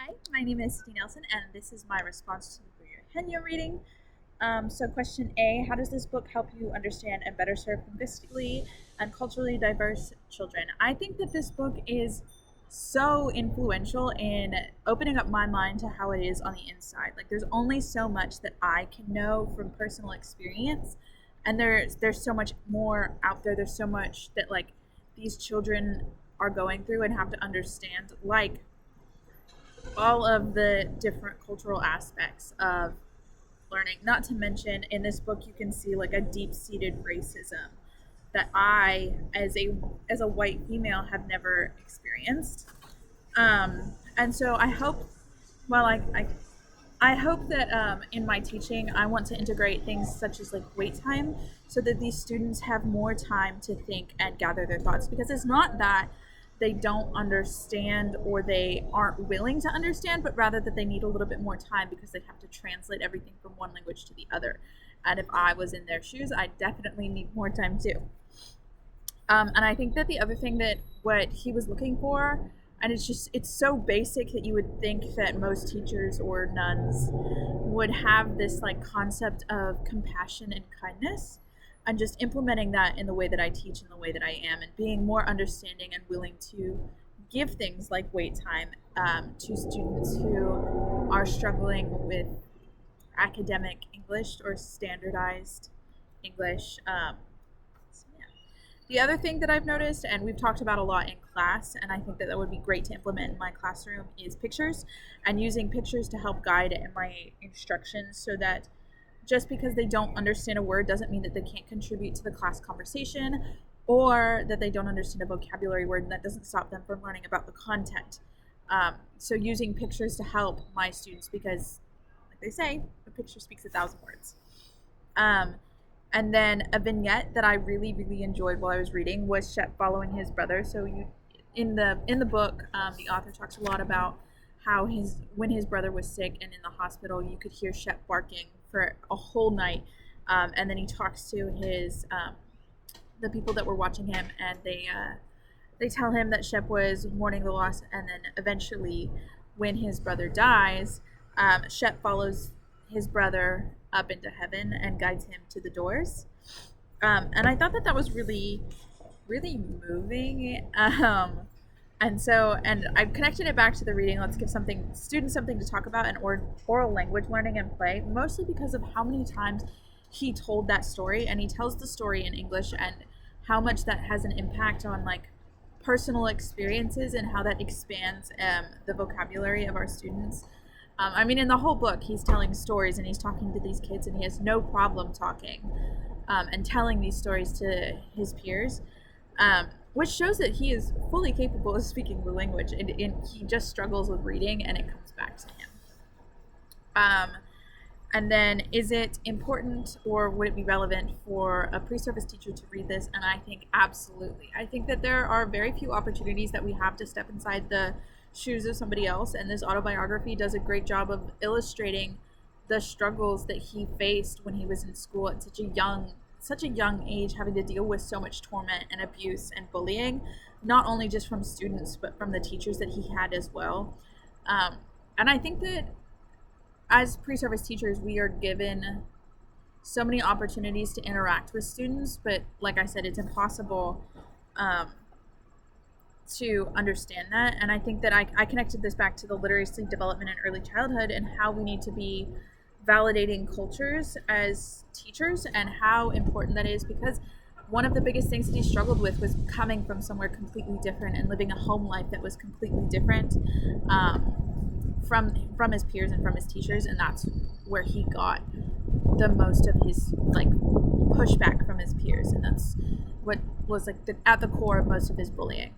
Hi, my name is Steve Nelson, and this is my response to the Burro Genio Reading. So, question A: how does this book help you understand and better serve linguistically and culturally diverse children? I think that this book is so influential in opening up my mind to how it is on the inside. Like, there's only so much that I can know from personal experience, and there's so much more out there. There's so much that these children are going through and have to understand, like all of the different cultural aspects of learning. Not to mention, in this book, you can see like a deep-seated racism that I, as a white female, have never experienced. And so I hope, well, I hope that in my teaching, I want to integrate things such as like wait time, so that these students have more time to think and gather their thoughts. Because it's not that they don't understand or they aren't willing to understand, but rather that they need a little bit more time because they have to translate everything from one language to the other. And if I was in their shoes, I definitely need more time too. And I think that the other thing that what he was looking for, and it's so basic that you would think that most teachers or nuns would have this like concept of compassion and kindness, and just implementing that in the way that I teach and the way that I am, and being more understanding and willing to give things like wait time to students who are struggling with academic English or standardized English. So yeah. The other thing that I've noticed, and we've talked about a lot in class, and I think that that would be great to implement in my classroom, is pictures, and using pictures to help guide in my instructions, so that just because they don't understand a word doesn't mean that they can't contribute to the class conversation, or that they don't understand a vocabulary word, and that doesn't stop them from learning about the content. So using pictures to help my students, because like they say, a picture speaks 1,000 words. And then a vignette that I really, really enjoyed while I was reading was Shep following his brother. So in the book, the author talks a lot about how when his brother was sick and in the hospital, you could hear Shep barking for a whole night. And then he talks to the people that were watching him, and they tell him that Shep was mourning the loss. And then eventually, when his brother dies, Shep follows his brother up into heaven and guides him to the doors. And I thought that that was really, really moving. And I've connected it back to the reading. Let's give students something to talk about in oral language learning and play, mostly because of how many times he told that story, and he tells the story in English, and how much that has an impact on like personal experiences and how that expands the vocabulary of our students. I mean, in the whole book, he's telling stories and he's talking to these kids, and he has no problem talking and telling these stories to his peers, which shows that he is fully capable of speaking the language, and he just struggles with reading, and it comes back to him. And then, is it important, or would it be relevant for a pre-service teacher to read this? And I think absolutely. I think that there are very few opportunities that we have to step inside the shoes of somebody else, and this autobiography does a great job of illustrating the struggles that he faced when he was in school at such a young age, having to deal with so much torment and abuse and bullying, not only just from students but from the teachers that he had as well. And I think that as pre-service teachers, we are given so many opportunities to interact with students, but like I said, it's impossible to understand that. And I think that I connected this back to the literacy development in early childhood, and how we need to be validating cultures as teachers, and how important that is, because one of the biggest things that he struggled with was coming from somewhere completely different and living a home life that was completely different from his peers and from his teachers, and that's where he got the most of his like pushback from his peers, and that's what was like at the core of most of his bullying.